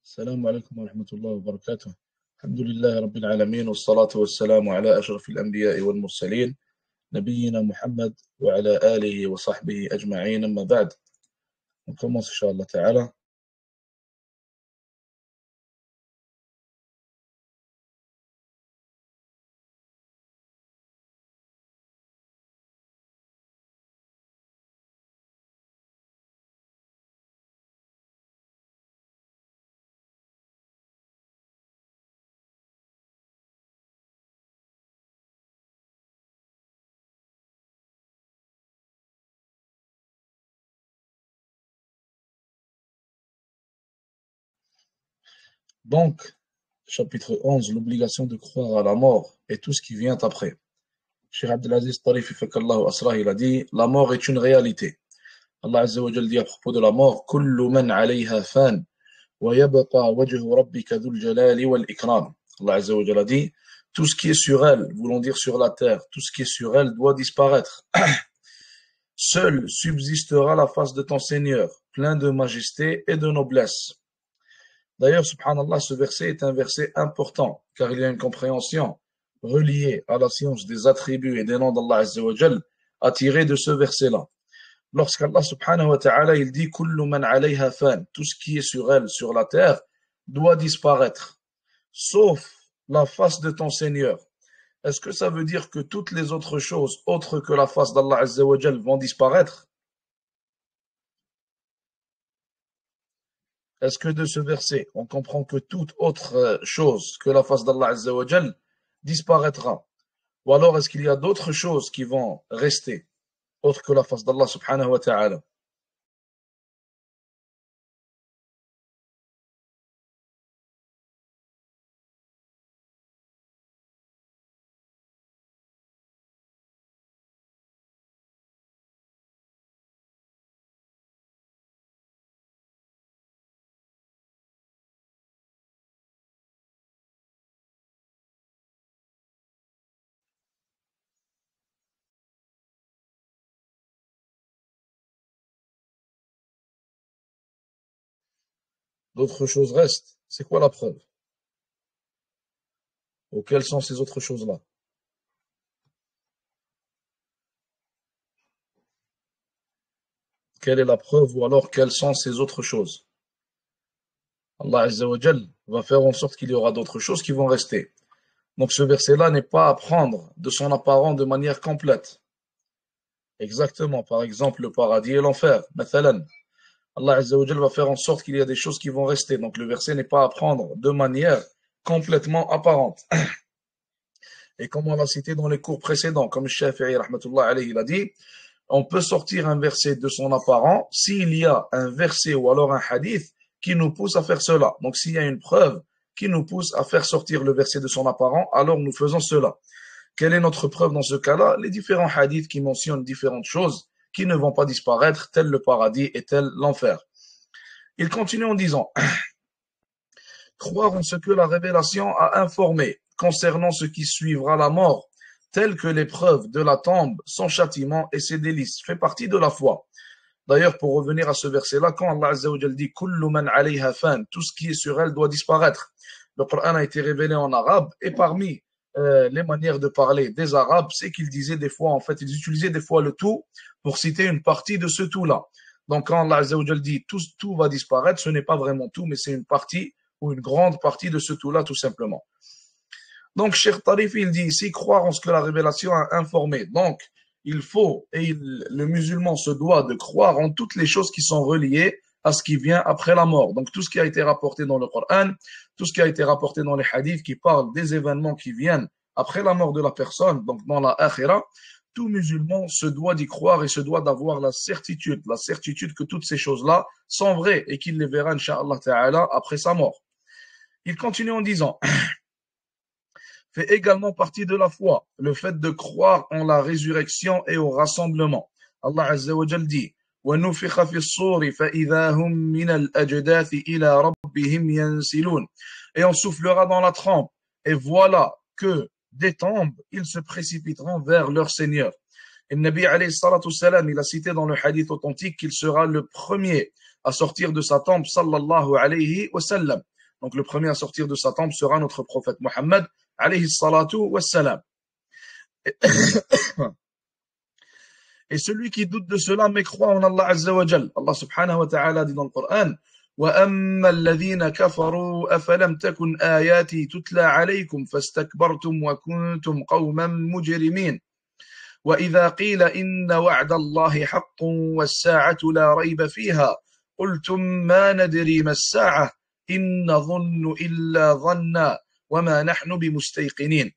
السلام عليكم ورحمة الله وبركاته. الحمد لله رب العالمين والصلاة والسلام على أشرف الأنبياء والمرسلين نبينا محمد وعلى آله وصحبه أجمعين أما بعد. On commence Inch'Allah Ta'ala. Donc, chapitre 11, l'obligation de croire à la mort et tout ce qui vient après. Cheikh Abdelaziz Tarif, Fakallahu Asrah, il a dit, la mort est une réalité. Allah Azza wa Jal dit à propos de la mort, Kullu man alayha fan, wa yabqa wajhu rabbika dhul jalali wal ikram. Allah Azza wa Jal a dit, tout ce qui est sur elle, voulant dire sur la terre, tout ce qui est sur elle doit disparaître. Seule subsistera la face de ton Seigneur, plein de majesté et de noblesse. D'ailleurs, subhanallah, ce verset est un verset important, car il y a une compréhension reliée à la science des attributs et des noms d'Allah Azza wa Jal à tirer de ce verset-là. Lorsqu'Allah subhanahu wa ta'ala, il dit « Kullu man alayha fan » tout ce qui est sur elle, sur la terre, doit disparaître, sauf la face de ton Seigneur. Est-ce que ça veut dire que toutes les autres choses, autres que la face d'Allah Azza wa Jal, vont disparaître? Est-ce que de ce verset, on comprend que toute autre chose que la face d'Allah Azza wa Jal disparaîtra? Ou alors est-ce qu'il y a d'autres choses qui vont rester, autres que la face d'Allah subhanahu wa ta'ala? D'autres choses restent. C'est quoi la preuve? Ou quelles sont ces autres choses-là? Quelle est la preuve ou alors quelles sont ces autres choses? Allah Azza wa Jal va faire en sorte qu'il y aura d'autres choses qui vont rester. Donc ce verset-là n'est pas à prendre de son apparent de manière complète. Exactement. Par exemple, le paradis et l'enfer. Mathalan. Allah Azza wa Jal va faire en sorte qu'il y a des choses qui vont rester. Donc le verset n'est pas à prendre de manière complètement apparente. Et comme on l'a cité dans les cours précédents, comme Shafi'i rahmatullah alayhi il a dit, on peut sortir un verset de son apparent s'il y a un verset ou alors un hadith qui nous pousse à faire cela. Donc s'il y a une preuve qui nous pousse à faire sortir le verset de son apparent, alors nous faisons cela. Quelle est notre preuve dans ce cas-là? Les différents hadiths qui mentionnent différentes choses qui ne vont pas disparaître, tel le paradis et tel l'enfer. Il continue en disant croire en ce que la révélation a informé concernant ce qui suivra la mort, tel que l'épreuve de la tombe, son châtiment et ses délices, fait partie de la foi. D'ailleurs, pour revenir à ce verset-là, quand Allah Azza wa Jal dit Kullu man alayha fan, tout ce qui est sur elle doit disparaître. Le Coran a été révélé en arabe et parmi les manières de parler des Arabes, c'est qu'ils disaient des fois, en fait, ils utilisaient des fois le tout pour citer une partie de ce tout-là. Donc, quand Allah Azza wa Jal dit tout va disparaître, ce n'est pas vraiment tout, mais c'est une partie ou une grande partie de ce tout-là, tout simplement. Donc, Cheikh Tarif, il dit ici croire en ce que la révélation a informé. Donc, il faut, le musulman se doit de croire en toutes les choses qui sont reliées à ce qui vient après la mort. Donc, tout ce qui a été rapporté dans le Coran, tout ce qui a été rapporté dans les hadiths qui parlent des événements qui viennent après la mort de la personne, donc dans la akhira, tout musulman se doit d'y croire et se doit d'avoir la certitude que toutes ces choses-là sont vraies et qu'il les verra, incha'Allah ta'ala, après sa mort. Il continue en disant fait également partie de la foi, le fait de croire en la résurrection et au rassemblement. Allah Azza wa Jal dit وَنُفِخَ فِي الصُّورِ فَإِذَا هُمْ مِنَ الْأَجْدَاثِ إِلَى رَبِّهِمْ يَنْسِلُونَ. Et on soufflera dans la trompe, et voilà que des tombes, ils se précipiteront vers leur Seigneur. Et le Nabi alayhi salatu salam, il a cité dans le hadith authentique qu'il sera le premier à sortir de sa tombe, sallallahu alayhi wa sallam. Donc le premier à sortir de sa tombe sera notre prophète Mohammed, alayhi salatu wassalam. Et celui qui doute de cela mais croit en Allah Azza wa Jal. Allah subhanahu wa ta'ala dit dans le Coran, وَأَمَّا الَّذِينَ كَفَرُوا أَفَلَمْ تَكُنْ آيَاتِي تُتْلَى عَلَيْكُمْ فَاسْتَكْبَرْتُمْ وَكُنْتُمْ قَوْمًا مُجْرِمِينَ وَإِذَا قِيلَ إِنَّ وَعْدَ اللَّهِ حَقٌّ وَالسَّاعَةُ لَا رَيْبَ فِيهَا قُلْتُمْ مَا نَدْرِي مَا السَّاعَةُ إِنْ نَظُنُّ إِلَّا ظَنًّا وَمَا نَحْنُ بِمُسْتَيْقِنِينَ.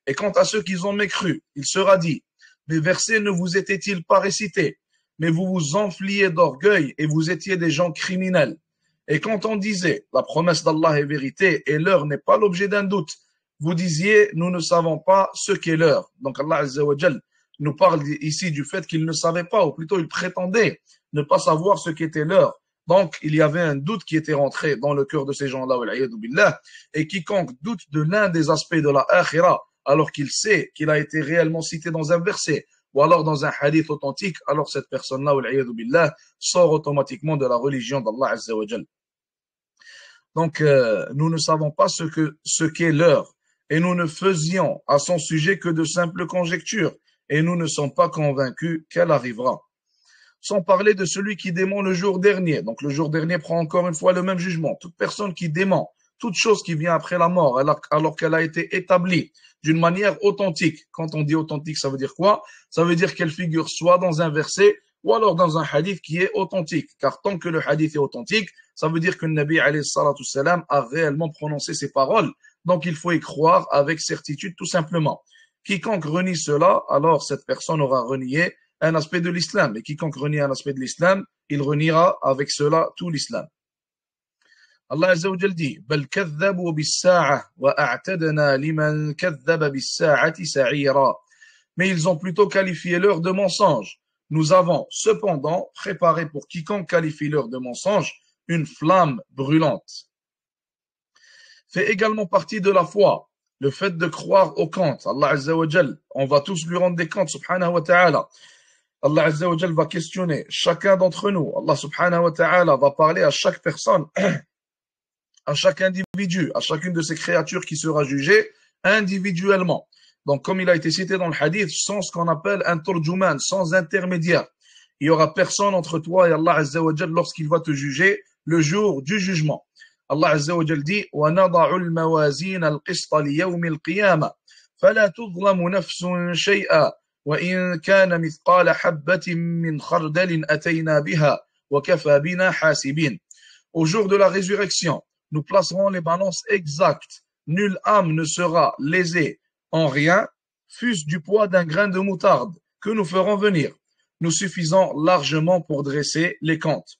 Et quant à ceux qui ont mécru, il sera dit, mes versets ne vous étaient-ils pas récités, mais vous vous enfliez d'orgueil et vous étiez des gens criminels. Et quand on disait, la promesse d'Allah est vérité et l'heure n'est pas l'objet d'un doute, vous disiez, nous ne savons pas ce qu'est l'heure. Donc Allah Azza wa Jal nous parle ici du fait qu'il ne savait pas, ou plutôt il prétendait ne pas savoir ce qu'était l'heure. Donc il y avait un doute qui était rentré dans le cœur de ces gens-là, et quiconque doute de l'un des aspects de la akhira, alors qu'il sait qu'il a été réellement cité dans un verset, ou alors dans un hadith authentique, alors cette personne-là, sort automatiquement de la religion d'Allah Azza wa Jal. Donc, nous ne savons pas ce qu'est l'heure, et nous ne faisions à son sujet que de simples conjectures, et nous ne sommes pas convaincus qu'elle arrivera. Sans parler de celui qui dément le jour dernier. Donc, le jour dernier prend encore une fois le même jugement. Toute personne qui dément toute chose qui vient après la mort, alors qu'elle a été établie d'une manière authentique. Quand on dit authentique, ça veut dire quoi? Ça veut dire qu'elle figure soit dans un verset, ou alors dans un hadith qui est authentique. Car tant que le hadith est authentique, ça veut dire que le Nabi alayhi salatu salam a réellement prononcé ces paroles. Donc il faut y croire avec certitude tout simplement. Quiconque renie cela, alors cette personne aura renié un aspect de l'islam. Et quiconque renie un aspect de l'islam, il reniera avec cela tout l'islam. Allah Azza wa Jal dit بل كذبوا بالساعة وأعتدنا لمن كذب بالساعة سعيرا. Mais ils ont plutôt qualifié l'heure de mensonge. Nous avons cependant préparé pour quiconque qualifie l'heure de mensonge une flamme brûlante. Fait également partie de la foi le fait de croire au compte. Allah Azza wa Jal, on va tous lui rendre des comptes, subhanahu wa ta'ala. Allah Azza wa Jal va questionner chacun d'entre nous. Allah subhanahu wa ta'ala va parler à chaque personne, à chaque individu, à chacune de ces créatures qui sera jugée individuellement. Donc, comme il a été cité dans le hadith, sans ce qu'on appelle un turjuman, sans intermédiaire. Il n'y aura personne entre toi et Allah Azza wa Jal lorsqu'il va te juger le jour du jugement. Allah Azza wa Jal dit وَنَضَعُ الْمَوَازِينَ الْقِسْطَ لِيَوْمِ الْقِيَامَةِ فَلَا تُظْلَمُ نَفْسٌ شَيْئًا وَإِنْ كَانَ مِثْقَالَ حَبَّةٍ مِّنْ خَرْدَلٍ أَتَيْنَا بِهَا وَكَفَى بِنَا حَاسِبِينَ. Au jour de la résurrection, nous placerons les balances exactes. Nulle âme ne sera lésée en rien, fût-ce du poids d'un grain de moutarde, que nous ferons venir. Nous suffisons largement pour dresser les comptes.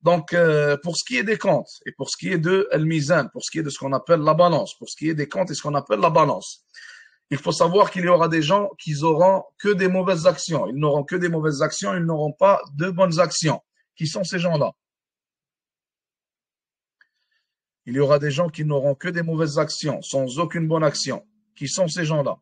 Donc, pour ce qui est des comptes, et pour ce qui est de al-mizan, pour ce qui est de ce qu'on appelle la balance, pour ce qui est des comptes et ce qu'on appelle la balance, il faut savoir qu'il y aura des gens qui n'auront que des mauvaises actions. Ils n'auront que des mauvaises actions, ils n'auront pas de bonnes actions. Qui sont ces gens-là? Il y aura des gens qui n'auront que des mauvaises actions, sans aucune bonne action. Qui sont ces gens-là?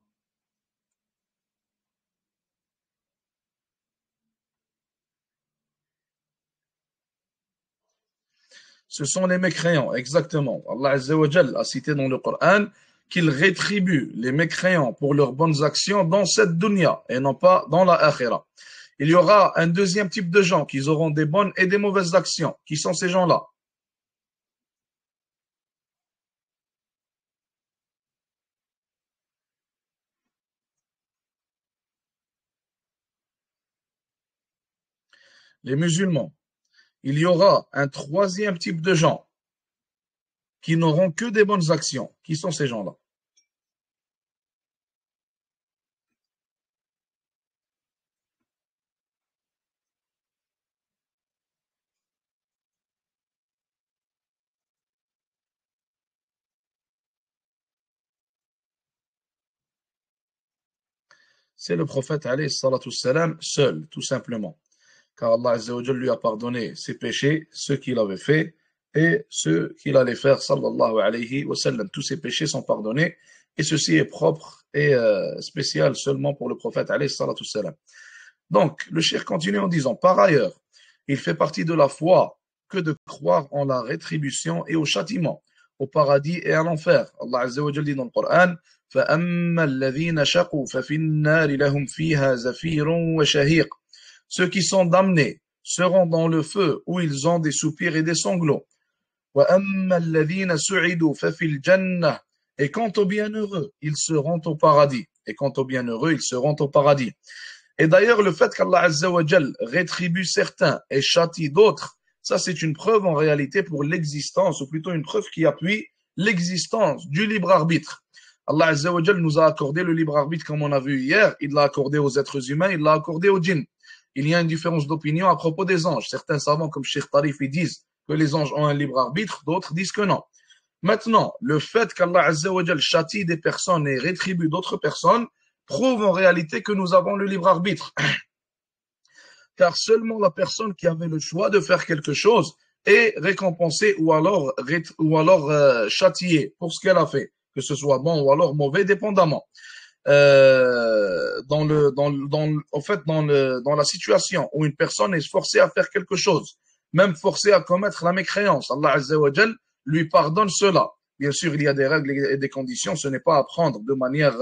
Ce sont les mécréants, exactement. Allah Azza wa Jal a cité dans le Coran qu'il rétribue les mécréants pour leurs bonnes actions dans cette dunya et non pas dans la akhira. Il y aura un deuxième type de gens qui auront des bonnes et des mauvaises actions. Qui sont ces gens-là? Les musulmans. Il y aura un troisième type de gens qui n'auront que des bonnes actions. Qui sont ces gens-là? C'est le prophète alayhi salatu salam seul, tout simplement. Car Allah Azza wa Jalla lui a pardonné ses péchés, ceux qu'il avait fait et ceux qu'il allait faire, sallallahu alayhi wa sallam. Tous ses péchés sont pardonnés et ceci est propre et spécial seulement pour le prophète alayhi salatu salam. Donc, le cheikh continue en disant, par ailleurs, il fait partie de la foi que de croire en la rétribution et au châtiment. au paradis et à l'enfer. Allah Azza wa Jalla dit dans le Coran, فَأَمَّا الَّذِينَ شَقُوا فَفِي النَّارِ لَهُمْ فِيهَا زَفِيرٌ وَشَهِيقٌ. Ceux qui sont damnés seront dans le feu où ils ont des soupirs et des sanglots. وَأَمَّا الَّذِينَ سُعِدُوا فَفِي الْجَنَّةِ. Et quant aux bienheureux, ils seront au paradis. Et quant aux bienheureux, ils seront au paradis. Et d'ailleurs, le fait qu'Allah Azza wa Jal rétribue certains et châtie d'autres, ça c'est une preuve en réalité pour l'existence, ou plutôt une preuve qui appuie l'existence du libre arbitre. Allah Azza wa Jal nous a accordé le libre arbitre comme on a vu hier, il l'a accordé aux êtres humains, il l'a accordé aux djinns. Il y a une différence d'opinion à propos des anges. Certains savants comme Cheikh Tarif ils disent que les anges ont un libre arbitre, d'autres disent que non. Maintenant, le fait qu'Allah Azza wa Jal châtie des personnes et rétribue d'autres personnes prouve en réalité que nous avons le libre arbitre. Car seulement la personne qui avait le choix de faire quelque chose est récompensée ou alors châtiée pour ce qu'elle a fait, que ce soit bon ou alors mauvais, dépendamment. Dans la situation où une personne est forcée à faire quelque chose, même forcée à commettre la mécréance, Allah Azza wa Jal lui pardonne cela. Bien sûr, il y a des règles et des conditions, ce n'est pas à prendre de manière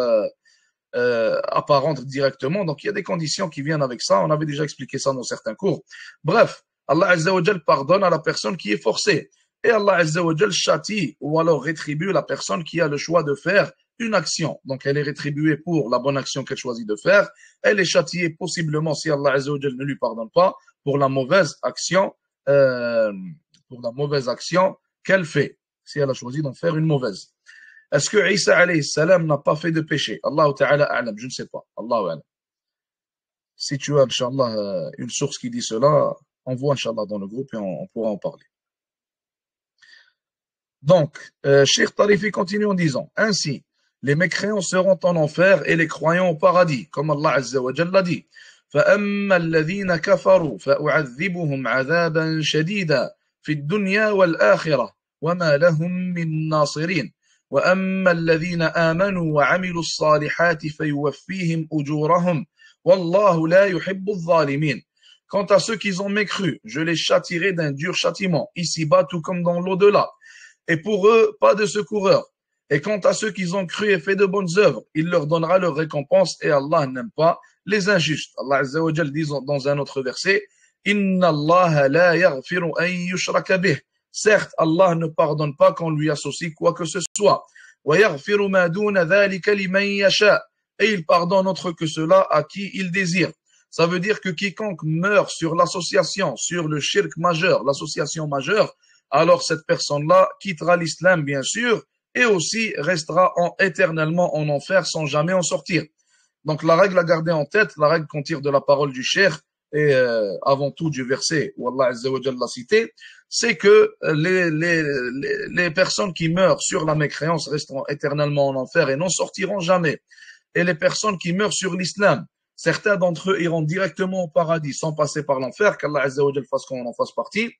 apparente directement. Donc, il y a des conditions qui viennent avec ça. On avait déjà expliqué ça dans certains cours. Bref, Allah Azza wa Jal pardonne à la personne qui est forcée. Et Allah Azza wa Jal châtie ou alors rétribue la personne qui a le choix de faire une action. Donc, elle est rétribuée pour la bonne action qu'elle choisit de faire. Elle est châtiée possiblement, si Allah Azza wa Jal ne lui pardonne pas, pour la mauvaise action, qu'elle fait, si elle a choisi d'en faire une mauvaise. Est-ce que Isa alayhi salam n'a pas fait de péché? Allah ta'ala a'lam, je ne sais pas. Allahu a'lam. Si tu as, Inch'Allah, une source qui dit cela, envoie, Inch'Allah, dans le groupe et on pourra en parler. Donc, Cheikh Tarifi continue en disant, ainsi, les mécréants seront en enfer et les croyants au paradis, comme Allah Azza wa Jalla dit. فَأَمَّا الَّذِينَ كَفَرُوا فَأُعَذِّبُهُمْ عَذَابًا شَدِيدًا فِي الدُّنْيَا وَالْآخِرَةِ وَمَا لَهُم مِّن نَّاصِرِينَ وَأَمَّا الَّذِينَ آمَنُوا وَعَمِلُوا الصَّالِحَاتِ فَيُوَفِّيهِمْ أُجُورَهُمْ وَاللَّهُ لَا يُحِبُّ الظَّالِمِينَ. Quant à ceux qui ont mécru, je les châtierai d'un dur châtiment, ici-bas tout comme dans l'au-delà. Et pour eux, pas de secoureur. Et quant à ceux qui ont cru et fait de bonnes œuvres, il leur donnera leur récompense et Allah n'aime pas les injustes. Allah Azza wa Jal dit dans un autre verset, Inna Allah la yaghfiru an yushraka bih. Certes, Allah ne pardonne pas qu'on lui associe quoi que ce soit. Wa yaghfiru ma duna dhalika liman yasha. Et il pardonne autre que cela à qui il désire. Ça veut dire que quiconque meurt sur l'association, sur le shirk majeur, l'association majeure, alors cette personne-là quittera l'islam, bien sûr, et aussi restera éternellement en enfer sans jamais en sortir. Donc la règle à garder en tête, la règle qu'on tire de la parole du cheikh, et avant tout du verset où Allah Azza wa Jalla l'a cité, c'est que les personnes qui meurent sur la mécréance resteront éternellement en enfer et n'en sortiront jamais. Et les personnes qui meurent sur l'islam, certains d'entre eux iront directement au paradis sans passer par l'enfer, qu'Allah Azza wa Jalla fasse qu'on en fasse partie.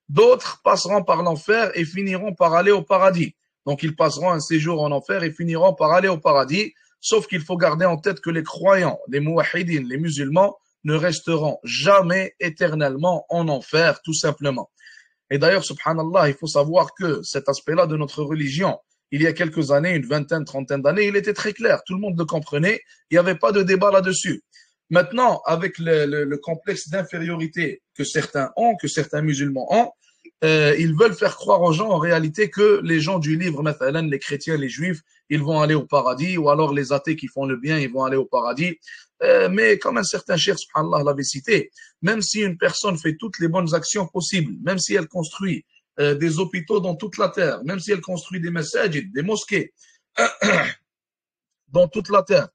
D'autres passeront par l'enfer et finiront par aller au paradis. Donc ils passeront un séjour en enfer et finiront par aller au paradis. Sauf qu'il faut garder en tête que les croyants, les muwahhidines, les musulmans, ne resteront jamais éternellement en enfer, tout simplement. Et d'ailleurs, subhanallah, il faut savoir que cet aspect-là de notre religion, il y a quelques années, une vingtaine, trentaine d'années, il était très clair. Tout le monde le comprenait. Il n'y avait pas de débat là-dessus. Maintenant, avec le complexe d'infériorité que certains ont, que certains musulmans ont, ils veulent faire croire aux gens en réalité que les gens du livre, les chrétiens, les juifs, ils vont aller au paradis, ou alors les athées qui font le bien, ils vont aller au paradis. Mais comme un certain cheikh, subhanallah, l'avait cité, même si une personne fait toutes les bonnes actions possibles, même si elle construit des hôpitaux dans toute la terre, même si elle construit des masajid, des mosquées dans toute la terre,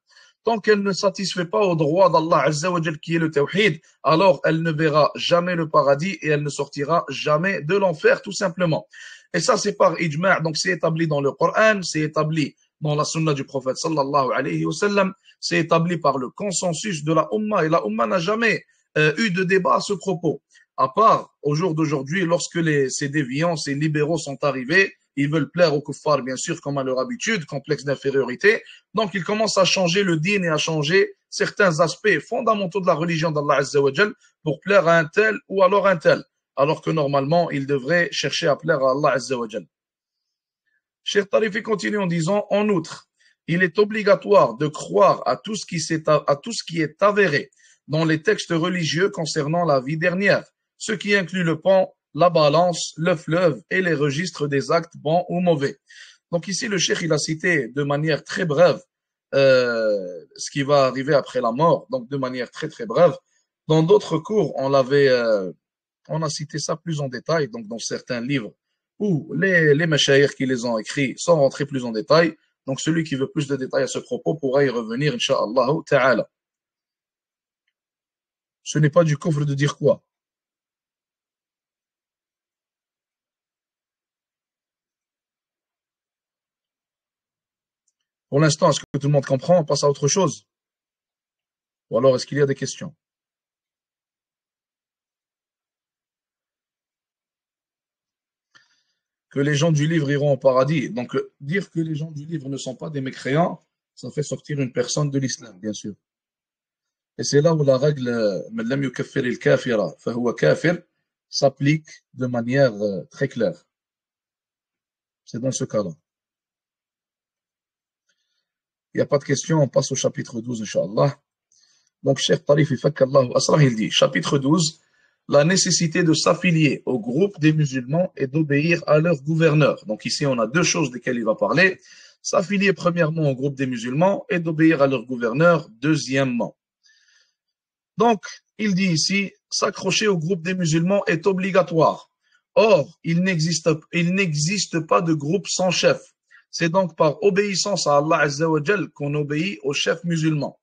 tant qu'elle ne satisfait pas au droit d'Allah Azza wa Jal qui est le tawhid, alors elle ne verra jamais le paradis et elle ne sortira jamais de l'enfer, tout simplement. Et ça, c'est par ijma', donc c'est établi dans le Coran, c'est établi dans la sunna du prophète sallallahu alayhi wa sallam, c'est établi par le consensus de la Ummah, et la Ummah n'a jamais eu de débat à ce propos. À part au jour d'aujourd'hui, lorsque ces déviants, ces libéraux sont arrivés, ils veulent plaire aux kuffars, bien sûr, comme à leur habitude, complexe d'infériorité. Donc, ils commencent à changer le din et à changer certains aspects fondamentaux de la religion d'Allah Azza wa Jal pour plaire à un tel ou alors un tel. Alors que normalement, ils devraient chercher à plaire à Allah Azza wa Jal. Cheikh Tarifi continue en disant, en outre, il est obligatoire de croire à tout ce qui est avéré dans les textes religieux concernant la vie dernière, ce qui inclut le pan, la balance, le fleuve et les registres des actes bons ou mauvais. Donc ici, le cheikh, il a cité de manière très brève ce qui va arriver après la mort, donc de manière très très brève. Dans d'autres cours, on a cité ça plus en détail, donc dans certains livres où les mashayikh qui les ont écrits sont rentrés plus en détail. Donc celui qui veut plus de détails à ce propos pourra y revenir, incha'Allah ta'ala. Ce n'est pas du kufr de dire quoi? Pour l'instant, est-ce que tout le monde comprend? On passe à autre chose. Ou alors, est-ce qu'il y a des questions? Que les gens du livre iront au paradis. Donc, dire que les gens du livre ne sont pas des mécréants, ça fait sortir une personne de l'islam, bien sûr. Et c'est là où la règle "Man lam yukaffir al-kafira fahuwa kafir" s'applique de manière très claire. C'est dans ce cas-là. Il n'y a pas de questions, on passe au chapitre 12, Inch'Allah. Donc, Cheikh Tarif, il dit, chapitre 12, la nécessité de s'affilier au groupe des musulmans et d'obéir à leur gouverneur. Donc ici, on a deux choses desquelles il va parler. S'affilier premièrement au groupe des musulmans et d'obéir à leur gouverneur deuxièmement. Donc, il dit ici, s'accrocher au groupe des musulmans est obligatoire. Or, il n'existe pas de groupe sans chef. C'est donc par obéissance à Allah Azza wa Jal qu'on obéit au chef musulman.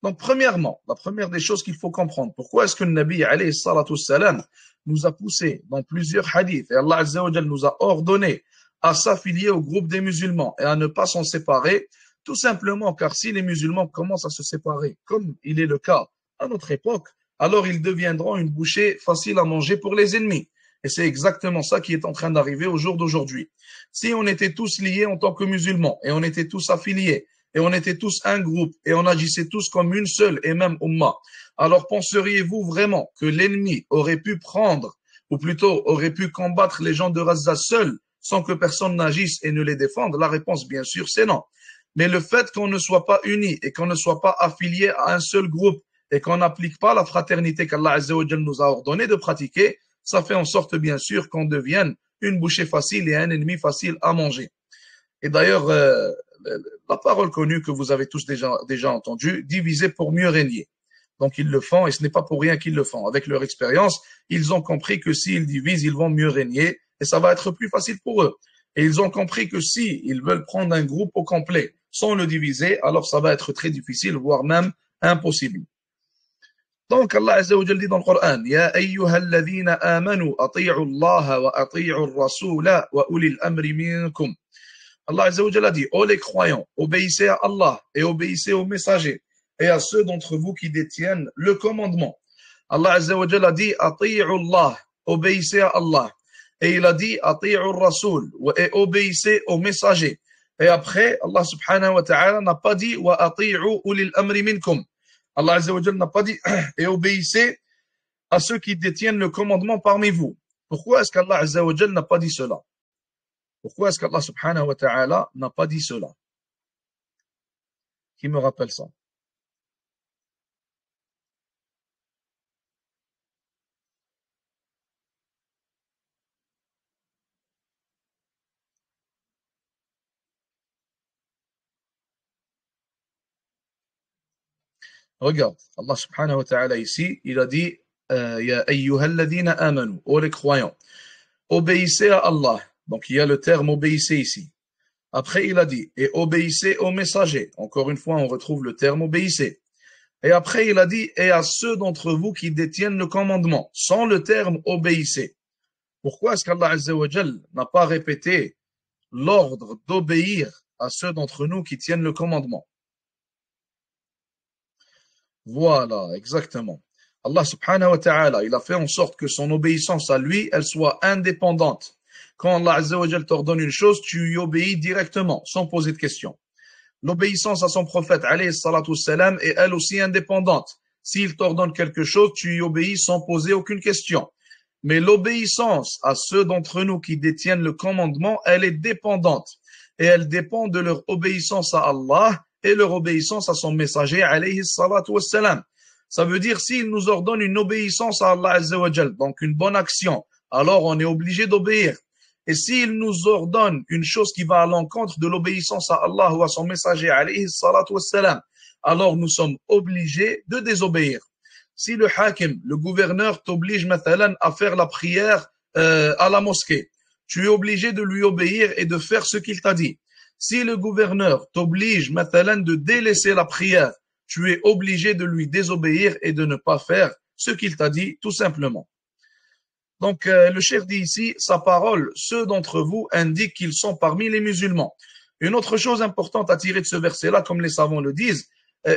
Donc, premièrement, la première des choses qu'il faut comprendre, pourquoi est-ce que le Nabi alayhi salatu salam nous a poussé dans plusieurs hadiths et Allah Azza wa Jal nous a ordonné à s'affilier au groupe des musulmans et à ne pas s'en séparer, tout simplement car si les musulmans commencent à se séparer, comme il est le cas à notre époque, alors ils deviendront une bouchée facile à manger pour les ennemis. Et c'est exactement ça qui est en train d'arriver au jour d'aujourd'hui. Si on était tous liés en tant que musulmans et on était tous affiliés, et on était tous un groupe et on agissait tous comme une seule et même umma, alors penseriez-vous vraiment que l'ennemi aurait pu prendre, ou plutôt aurait pu combattre les gens de Gaza seuls sans que personne n'agisse et ne les défende? La réponse, bien sûr, c'est non. Mais le fait qu'on ne soit pas unis et qu'on ne soit pas affiliés à un seul groupe et qu'on n'applique pas la fraternité qu'Allah Azza wa Jal nous a ordonné de pratiquer, ça fait en sorte, bien sûr, qu'on devienne une bouchée facile et un ennemi facile à manger. Et d'ailleurs, la parole connue que vous avez tous déjà entendue, diviser pour mieux régner. Donc ils le font et ce n'est pas pour rien qu'ils le font. Avec leur expérience, ils ont compris que s'ils divisent, ils vont mieux régner et ça va être plus facile pour eux. Et ils ont compris que si ils veulent prendre un groupe au complet sans le diviser, alors ça va être très difficile, voire même impossible. Donc Allah Azza wa Jalla dit dans le Coran, Ya ayyuhalladhina amanu ati'u Allah wa ati'u ar-rasula wa ulil amri minkum. Allah Azza wa Jalla dit, ô les croyants, obéissez à Allah et obéissez aux messagers et à ceux d'entre vous qui détiennent le commandement. Allah Azza wa Jalla dit, ati'u Allah, obéissez à Allah. Et il a dit, ati'u ar-rasul, et obéissez aux messagers. Et après, Allah subhanahu wa ta'ala n'a pas dit, wa ati'u ulil amri minkum. Allah Azza wa Jalla n'a pas dit, et obéissez à ceux qui détiennent le commandement parmi vous. Pourquoi est-ce qu'Allah Azza wa Jalla n'a pas dit cela? Pourquoi est-ce qu'Allah subhanahu wa ta'ala n'a pas dit cela? Qui me rappelle ça? Regarde, Allah subhanahu wa ta'ala ici, il a dit, Ya ayyuhalladhina amanu, ô les croyants, obéissez à Allah. Donc il y a le terme obéissez ici. Après il a dit, et obéissez aux messagers. Encore une fois, on retrouve le terme obéissez. Et après il a dit, et à ceux d'entre vous qui détiennent le commandement, sans le terme obéissez. Pourquoi est-ce qu'Allah Azza wa Jal n'a pas répété l'ordre d'obéir à ceux d'entre nous qui tiennent le commandement? Voilà, exactement. Allah subhanahu wa ta'ala, il a fait en sorte que son obéissance à lui, elle soit indépendante. Quand Allah Azza wa Jal t'ordonne une chose, tu y obéis directement, sans poser de questions. L'obéissance à son prophète, alayhi salatu salam, est elle aussi indépendante. S'il t'ordonne quelque chose, tu y obéis sans poser aucune question. Mais l'obéissance à ceux d'entre nous qui détiennent le commandement, elle est dépendante. Et elle dépend de leur obéissance à Allah et leur obéissance à son messager, alayhi salatu wassalam. Ça veut dire s'il nous ordonne une obéissance à Allah azza wa jal, donc une bonne action, alors on est obligé d'obéir. Et s'il nous ordonne une chose qui va à l'encontre de l'obéissance à Allah ou à son messager, alayhi salatu wassalam, alors nous sommes obligés de désobéir. Si le hakim, le gouverneur t'oblige mathalan à faire la prière à la mosquée, tu es obligé de lui obéir et de faire ce qu'il t'a dit. Si le gouverneur t'oblige mathalan de délaisser la prière, tu es obligé de lui désobéir et de ne pas faire ce qu'il t'a dit, tout simplement. Donc, le cheikh dit ici, sa parole, ceux d'entre vous indiquent qu'ils sont parmi les musulmans. Une autre chose importante à tirer de ce verset-là, comme les savants le disent,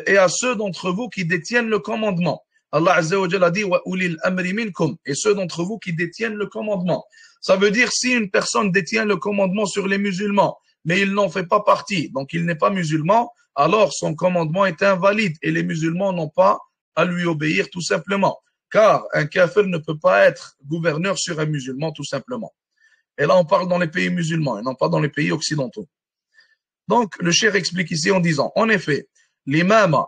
et à ceux d'entre vous qui détiennent le commandement. Allah Azza wa Jalla a dit, wa ulil amri minkum, et ceux d'entre vous qui détiennent le commandement. Ça veut dire, si une personne détient le commandement sur les musulmans, mais il n'en fait pas partie, donc il n'est pas musulman, alors son commandement est invalide et les musulmans n'ont pas à lui obéir tout simplement. Car un kafir ne peut pas être gouverneur sur un musulman tout simplement. Et là, on parle dans les pays musulmans et non pas dans les pays occidentaux. Donc, le cheikh explique ici en disant, en effet, l'imama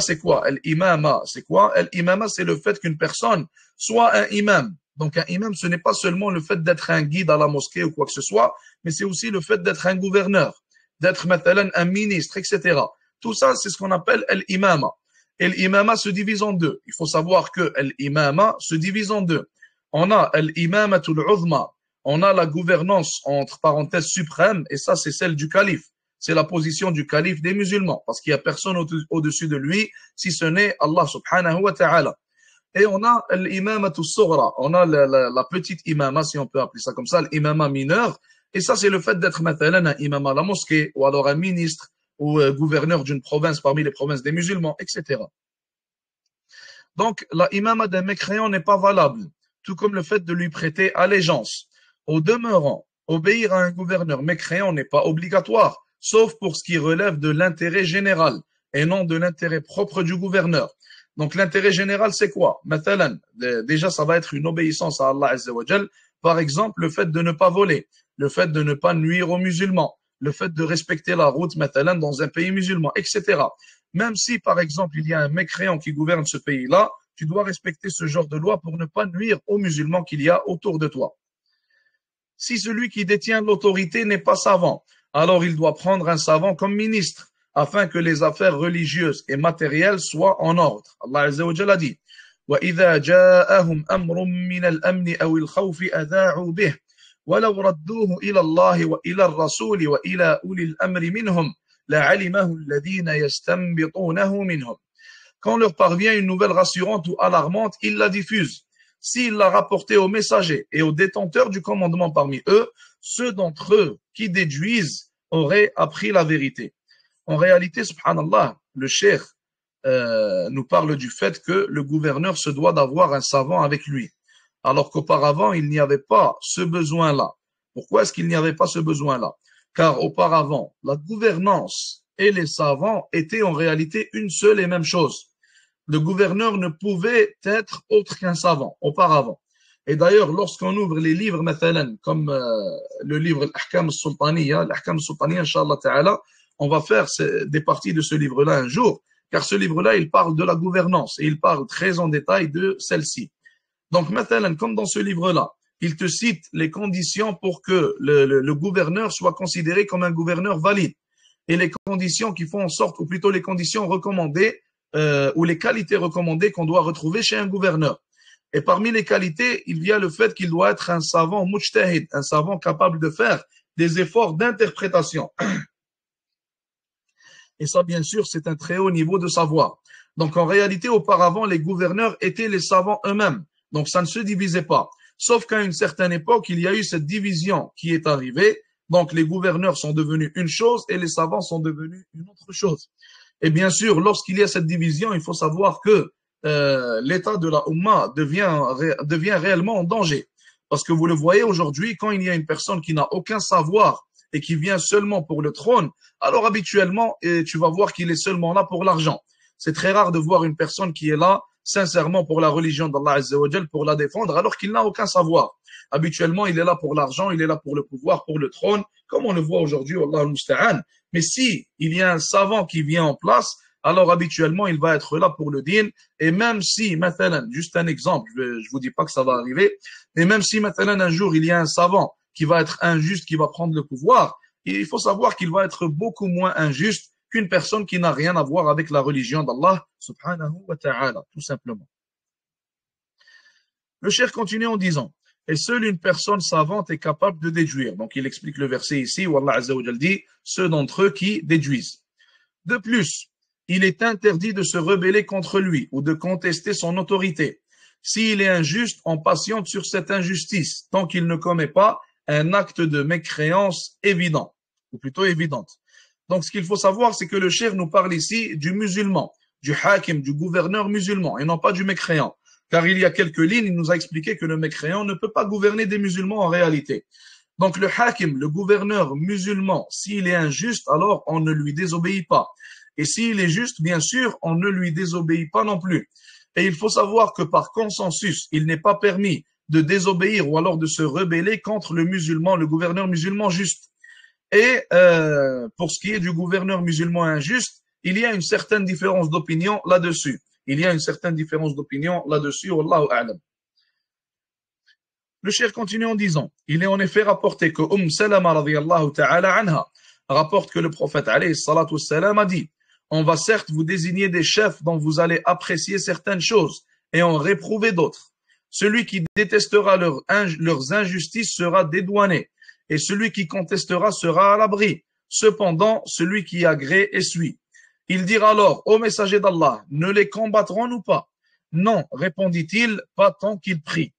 c'est quoi? L'imama c'est quoi? L'imama c'est le fait qu'une personne soit un imam. Donc un imam ce n'est pas seulement le fait d'être un guide à la mosquée ou quoi que ce soit, mais c'est aussi le fait d'être un gouverneur, d'être maintenant un ministre, etc. Tout ça c'est ce qu'on appelle l'imama. Et l'imama se divise en deux. Il faut savoir que l'imama se divise en deux. On a l'imamatul uzma, on a la gouvernance entre parenthèses suprême et ça c'est celle du calife. C'est la position du calife des musulmans, parce qu'il n'y a personne au-dessus de lui, si ce n'est Allah subhanahu wa ta'ala. Et on a l'imamatu sughra, on a la petite imama, si on peut appeler ça comme ça, l'imama mineur, et ça c'est le fait d'être maintenant un imam à la mosquée, ou alors un ministre, ou gouverneur d'une province parmi les provinces des musulmans, etc. Donc, la imama d'un mécréant n'est pas valable, tout comme le fait de lui prêter allégeance. Au demeurant, obéir à un gouverneur mécréant n'est pas obligatoire, sauf pour ce qui relève de l'intérêt général et non de l'intérêt propre du gouverneur. Donc l'intérêt général, c'est quoi? Mathalan, déjà, ça va être une obéissance à Allah Azza wa Jal. Par exemple, le fait de ne pas voler, le fait de ne pas nuire aux musulmans, le fait de respecter la route, mathalan, dans un pays musulman, etc. Même si, par exemple, il y a un mécréant qui gouverne ce pays-là, tu dois respecter ce genre de loi pour ne pas nuire aux musulmans qu'il y a autour de toi. Si celui qui détient l'autorité n'est pas savant, alors il doit prendre un savant comme ministre, afin que les affaires religieuses et matérielles soient en ordre. Allah Azza wa Jalla a dit, وَإِذَا جَاءَهُمْ أَمْرٌ مِّنَ الْأَمْنِ أَوِ الْخَوْفِ أَذَاعُوا بِهِ وَلَوْ رَدُّوهُ إِلَى اللَّهِ وَإِلَى الرَّسُولِ وَإِلَى أُولِي الْأَمْرِ مِنْهُمْ لَعَلِمَهُ الَّذِينَ يَسْتَنبِطُونَهُ مِنْهُمْ. Quand leur parvient une nouvelle rassurante ou alarmante, ils la diffusent. S'ils la rapportaient aux messagers et aux détenteurs du commandement parmi eux, ceux d'entre eux qui déduisent auraient appris la vérité. En réalité, subhanallah, le cheikh nous parle du fait que le gouverneur se doit d'avoir un savant avec lui, alors qu'auparavant, il n'y avait pas ce besoin-là. Pourquoi est-ce qu'il n'y avait pas ce besoin-là? Car auparavant, la gouvernance et les savants étaient en réalité une seule et même chose. Le gouverneur ne pouvait être autre qu'un savant auparavant. Et d'ailleurs, lorsqu'on ouvre les livres, mathalan, comme le livre Al-Ahkam al-Sultaniya, l'Ahkam al-Sultaniya, Inch'Allah Ta'ala, on va faire des parties de ce livre-là un jour, car ce livre-là, il parle de la gouvernance et il parle très en détail de celle-ci. Donc, mathalan, comme dans ce livre-là, il te cite les conditions pour que le gouverneur soit considéré comme un gouverneur valide et les conditions qui font en sorte, ou plutôt les conditions recommandées ou les qualités recommandées qu'on doit retrouver chez un gouverneur. Et parmi les qualités, il y a le fait qu'il doit être un savant mujtahid, un savant capable de faire des efforts d'interprétation. Et ça, bien sûr, c'est un très haut niveau de savoir. Donc, en réalité, auparavant, les gouverneurs étaient les savants eux-mêmes. Donc, ça ne se divisait pas. Sauf qu'à une certaine époque, il y a eu cette division qui est arrivée. Donc, les gouverneurs sont devenus une chose et les savants sont devenus une autre chose. Et bien sûr, lorsqu'il y a cette division, il faut savoir que l'état de la Ummah devient réellement en danger. Parce que vous le voyez aujourd'hui, quand il y a une personne qui n'a aucun savoir et qui vient seulement pour le trône, alors habituellement, tu vas voir qu'il est seulement là pour l'argent. C'est très rare de voir une personne qui est là sincèrement pour la religion d'Allah Azza wa Jal, pour la défendre, alors qu'il n'a aucun savoir. Habituellement, il est là pour l'argent, il est là pour le pouvoir, pour le trône, comme on le voit aujourd'hui, Wallah al-Musta'an. Mais si il y a un savant qui vient en place, alors habituellement, il va être là pour le din. Et même si, maintenant, juste un exemple, je vous dis pas que ça va arriver, mais même si maintenant un jour il y a un savant qui va être injuste, qui va prendre le pouvoir, il faut savoir qu'il va être beaucoup moins injuste qu'une personne qui n'a rien à voir avec la religion d'Allah subhanahu wa ta'ala, tout simplement. Le cheikh continue en disant, et seule une personne savante est capable de déduire. Donc il explique le verset ici où Allah Azza wa Jal dit, ceux d'entre eux qui déduisent. De plus, il est interdit de se rebeller contre lui ou de contester son autorité. S'il est injuste, on patiente sur cette injustice tant qu'il ne commet pas un acte de mécréance évident, ou plutôt évidente. Donc, ce qu'il faut savoir, c'est que le cheikh nous parle ici du musulman, du hakim, du gouverneur musulman, et non pas du mécréant. Car il y a quelques lignes, il nous a expliqué que le mécréant ne peut pas gouverner des musulmans en réalité. Donc, le hakim, le gouverneur musulman, s'il est injuste, alors on ne lui désobéit pas. Et s'il est juste, bien sûr, on ne lui désobéit pas non plus. Et il faut savoir que par consensus, il n'est pas permis de désobéir ou alors de se rebeller contre le musulman, le gouverneur musulman juste. Et pour ce qui est du gouverneur musulman injuste, il y a une certaine différence d'opinion là-dessus. Il y a une certaine différence d'opinion là-dessus. Wallahu a'lam. Le cheikh continue en disant, il est en effet rapporté que Salama radiyallahu ta'ala anha rapporte que le prophète alayhi salatu wassalam a dit, on va certes vous désigner des chefs dont vous allez apprécier certaines choses et en réprouver d'autres. Celui qui détestera leurs injustices sera dédouané et celui qui contestera sera à l'abri. Cependant, celui qui agrée essuie. Il dira alors, ô messager d'Allah, ne les combattrons-nous pas? Non, répondit-il, pas tant qu'il prie.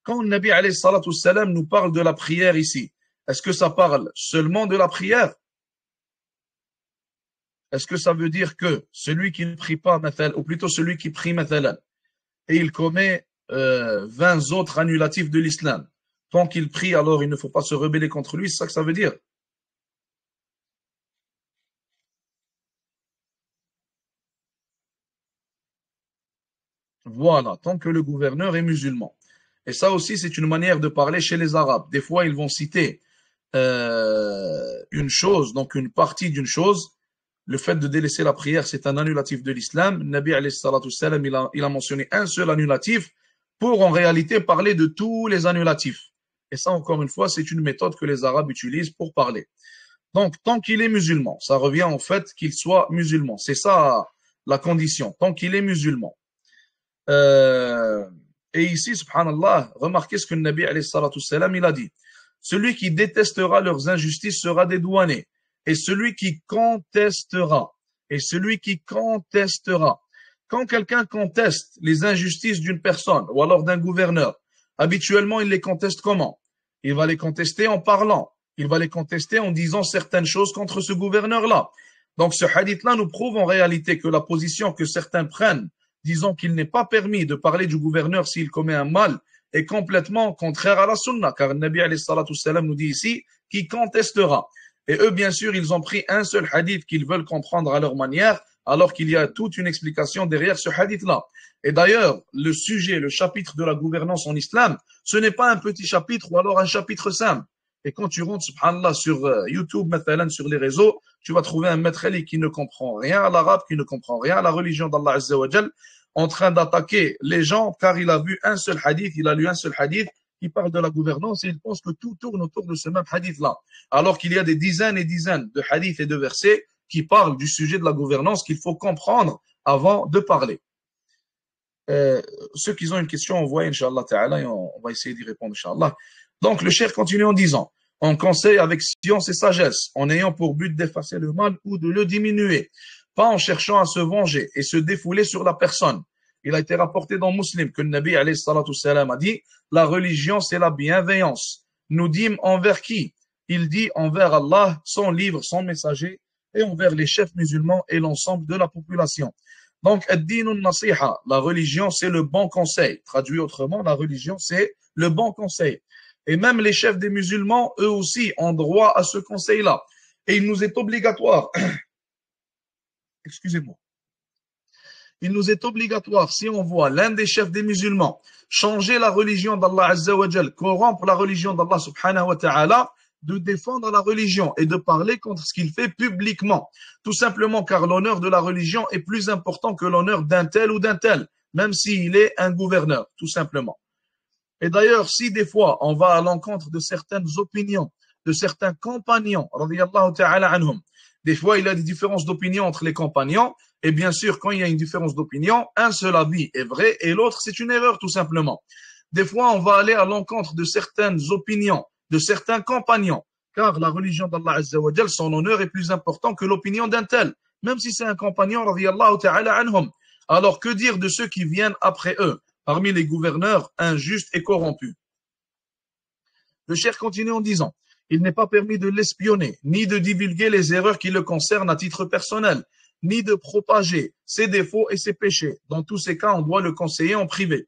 Quand le Nabi alayhi salatu wassalam nous parle de la prière ici, est-ce que ça parle seulement de la prière? Est-ce que ça veut dire que celui qui ne prie pas, ou plutôt celui qui prie, et il commet 20 autres annulatifs de l'islam, tant qu'il prie, alors il ne faut pas se rebeller contre lui, c'est ça que ça veut dire? Voilà, tant que le gouverneur est musulman. Et ça aussi, c'est une manière de parler chez les Arabes. Des fois, ils vont citer une chose, donc une partie d'une chose. Le fait de délaisser la prière, c'est un annulatif de l'islam. Nabi alayhi salatu salam, il a mentionné un seul annulatif pour en réalité parler de tous les annulatifs. Et ça, encore une fois, c'est une méthode que les Arabes utilisent pour parler. Donc, tant qu'il est musulman, ça revient en fait qu'il soit musulman. C'est ça la condition, tant qu'il est musulman. Euh, et ici, subhanallah, remarquez ce que le Nabi alayhi salatu salam, il a dit. Celui qui détestera leurs injustices sera dédouané. Et celui qui contestera, quand quelqu'un conteste les injustices d'une personne ou alors d'un gouverneur, habituellement, il les conteste comment? Il va les contester en parlant. Il va les contester en disant certaines choses contre ce gouverneur-là. Donc, ce hadith-là nous prouve en réalité que la position que certains prennent, disons qu'il n'est pas permis de parler du gouverneur s'il commet un mal, est complètement contraire à la sunna, car le Nabi alayhi salatu salam nous dit ici, qui contestera. Et eux, bien sûr, ils ont pris un seul hadith qu'ils veulent comprendre à leur manière, alors qu'il y a toute une explication derrière ce hadith-là. Et d'ailleurs, le sujet, le chapitre de la gouvernance en islam, ce n'est pas un petit chapitre ou alors un chapitre simple. Et quand tu rentres, subhanallah, sur YouTube, mathalan, sur les réseaux, tu vas trouver un maître Ali qui ne comprend rien à l'arabe, qui ne comprend rien à la religion d'Allah Azza wa Jal, en train d'attaquer les gens car il a vu un seul hadith, il a lu un seul hadith qui parle de la gouvernance et il pense que tout tourne autour de ce même hadith-là. Alors qu'il y a des dizaines et dizaines de hadiths et de versets qui parlent du sujet de la gouvernance qu'il faut comprendre avant de parler. Ceux qui ont une question, on voit, Inch'Allah Ta'ala, et on va essayer d'y répondre, Inch'Allah. Donc, le cheikh continue en disant, on conseille avec science et sagesse, en ayant pour but d'effacer le mal ou de le diminuer, pas en cherchant à se venger et se défouler sur la personne. Il a été rapporté dans Muslim que le Nabi alayhi salatu salam a dit, la religion c'est la bienveillance. Nous dîmes envers qui? Il dit envers Allah, son livre, son messager, et envers les chefs musulmans et l'ensemble de la population. Donc, ad-dinun nasiha, la religion c'est le bon conseil. Traduit autrement, la religion c'est le bon conseil. Et même les chefs des musulmans, eux aussi, ont droit à ce conseil-là. Et il nous est obligatoire, excusez-moi, il nous est obligatoire, si on voit l'un des chefs des musulmans changer la religion d'Allah Azza wa Jal, corrompre la religion d'Allah subhanahu wa ta'ala, de défendre la religion et de parler contre ce qu'il fait publiquement. Tout simplement car l'honneur de la religion est plus important que l'honneur d'un tel ou d'un tel, même s'il est un gouverneur, tout simplement. Et d'ailleurs, si des fois on va à l'encontre de certaines opinions, de certains compagnons, radiyallahu ta'ala anhum, des fois il y a des différences d'opinion entre les compagnons, et bien sûr, quand il y a une différence d'opinion, un seul avis est vrai et l'autre c'est une erreur, tout simplement. Des fois, on va aller à l'encontre de certaines opinions, de certains compagnons, car la religion d'Allah Azza wa Jal, son honneur est plus important que l'opinion d'un tel, même si c'est un compagnon, radiyallahu ta'ala anhum. Alors que dire de ceux qui viennent après eux, parmi les gouverneurs injustes et corrompus? Le cheikh continue en disant, il n'est pas permis de l'espionner, ni de divulguer les erreurs qui le concernent à titre personnel, ni de propager ses défauts et ses péchés. Dans tous ces cas, on doit le conseiller en privé.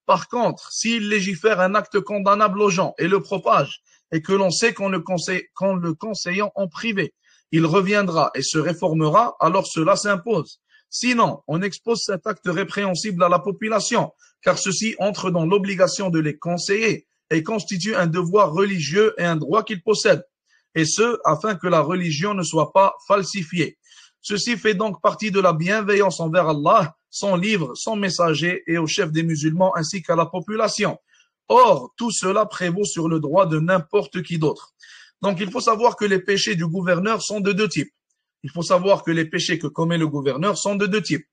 Par contre, s'il légifère un acte condamnable aux gens et le propage, et que l'on sait qu'en le conseillant en privé, il reviendra et se réformera, alors cela s'impose. Sinon, on expose cet acte répréhensible à la population, car ceux-ci entrent dans l'obligation de les conseiller et constituent un devoir religieux et un droit qu'ils possèdent, et ce, afin que la religion ne soit pas falsifiée. Ceci fait donc partie de la bienveillance envers Allah, son livre, son messager et au chef des musulmans ainsi qu'à la population. Or, tout cela prévaut sur le droit de n'importe qui d'autre. Donc, il faut savoir que les péchés du gouverneur sont de deux types. Il faut savoir que les péchés que commet le gouverneur sont de deux types.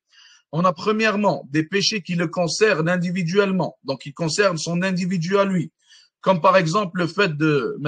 On a premièrement des péchés qui le concernent individuellement, donc qui concernent son individu à lui. Comme par exemple le fait de,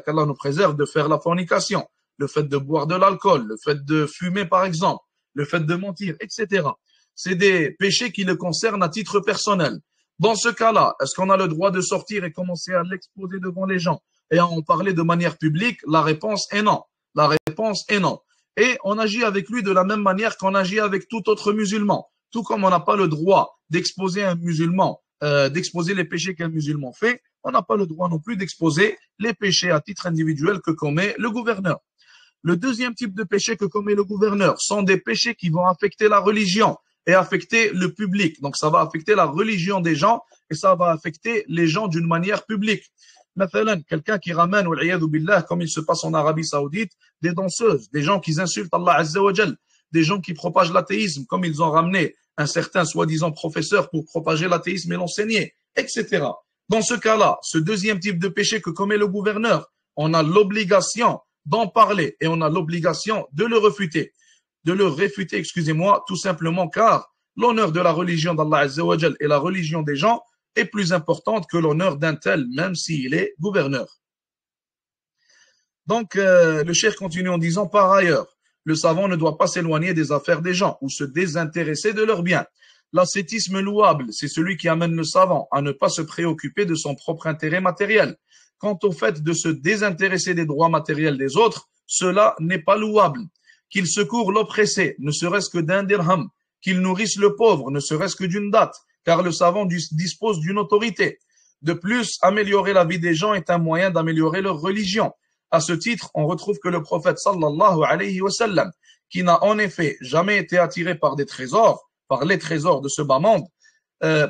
qu'Allah nous préserve, de faire la fornication, le fait de boire de l'alcool, le fait de fumer par exemple, le fait de mentir, etc. C'est des péchés qui le concernent à titre personnel. Dans ce cas-là, est-ce qu'on a le droit de sortir et commencer à l'exposer devant les gens et à en parler de manière publique? La réponse est non. La réponse est non. Et on agit avec lui de la même manière qu'on agit avec tout autre musulman. Tout comme on n'a pas le droit d'exposer un musulman, d'exposer les péchés qu'un musulman fait, on n'a pas le droit non plus d'exposer les péchés à titre individuel que commet le gouverneur. Le deuxième type de péché que commet le gouverneur sont des péchés qui vont affecter la religion et affecter le public. Donc ça va affecter la religion des gens et ça va affecter les gens d'une manière publique. Mathalan, quelqu'un qui ramène, comme il se passe en Arabie Saoudite, des danseuses, des gens qui insultent Allah Azza wa Jal, des gens qui propagent l'athéisme, comme ils ont ramené un certain soi-disant professeur pour propager l'athéisme et l'enseigner, etc. Dans ce cas-là, ce deuxième type de péché que commet le gouverneur, on a l'obligation d'en parler et on a l'obligation de le réfuter, excusez-moi, tout simplement car l'honneur de la religion d'Allah Azza wa Jal et la religion des gens est plus importante que l'honneur d'un tel, même s'il est gouverneur. Donc, le cheikh continue en disant, par ailleurs, le savant ne doit pas s'éloigner des affaires des gens ou se désintéresser de leurs biens. L'ascétisme louable, c'est celui qui amène le savant à ne pas se préoccuper de son propre intérêt matériel. Quant au fait de se désintéresser des droits matériels des autres, cela n'est pas louable. Qu'il secourt l'oppressé, ne serait-ce que d'un dirham, qu'il nourrisse le pauvre, ne serait-ce que d'une date, car le savant dispose d'une autorité. De plus, améliorer la vie des gens est un moyen d'améliorer leur religion. À ce titre, on retrouve que le prophète sallallahu alayhi wa sallam, qui n'a en effet jamais été attiré par des trésors, par les trésors de ce bas monde,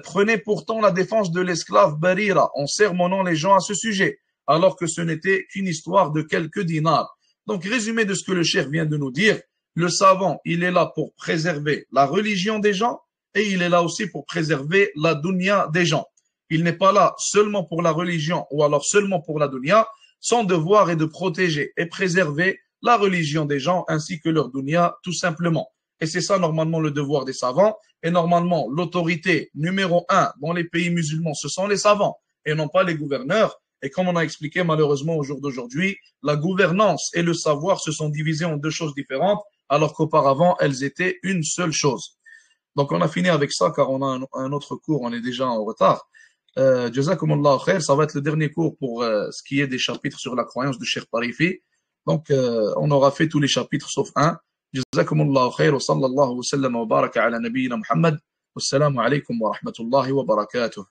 prenait pourtant la défense de l'esclave Barira en sermonnant les gens à ce sujet, alors que ce n'était qu'une histoire de quelques dinars. Donc, résumé de ce que le cheikh vient de nous dire, le savant, il est là pour préserver la religion des gens et il est là aussi pour préserver la dunya des gens. Il n'est pas là seulement pour la religion ou alors seulement pour la dunya. Son devoir est de protéger et préserver la religion des gens ainsi que leur dunya, tout simplement. Et c'est ça normalement le devoir des savants. Et normalement, l'autorité numéro 1 dans les pays musulmans, ce sont les savants et non pas les gouverneurs. Et comme on a expliqué malheureusement au jour d'aujourd'hui, la gouvernance et le savoir se sont divisés en deux choses différentes, alors qu'auparavant, elles étaient une seule chose. Donc on a fini avec ça car on a un autre cours, on est déjà en retard. Jazakumullah khair, ça va être le dernier cours pour ce qui est des chapitres sur la croyance de Cheikh Tarifi. Donc on aura fait tous les chapitres sauf un. Jazakumullah khair wa sallallahu wa sallam wa baraka ala nabiyyina Muhammad. Wassalamu alaykum wa rahmatullahi wa barakatuh.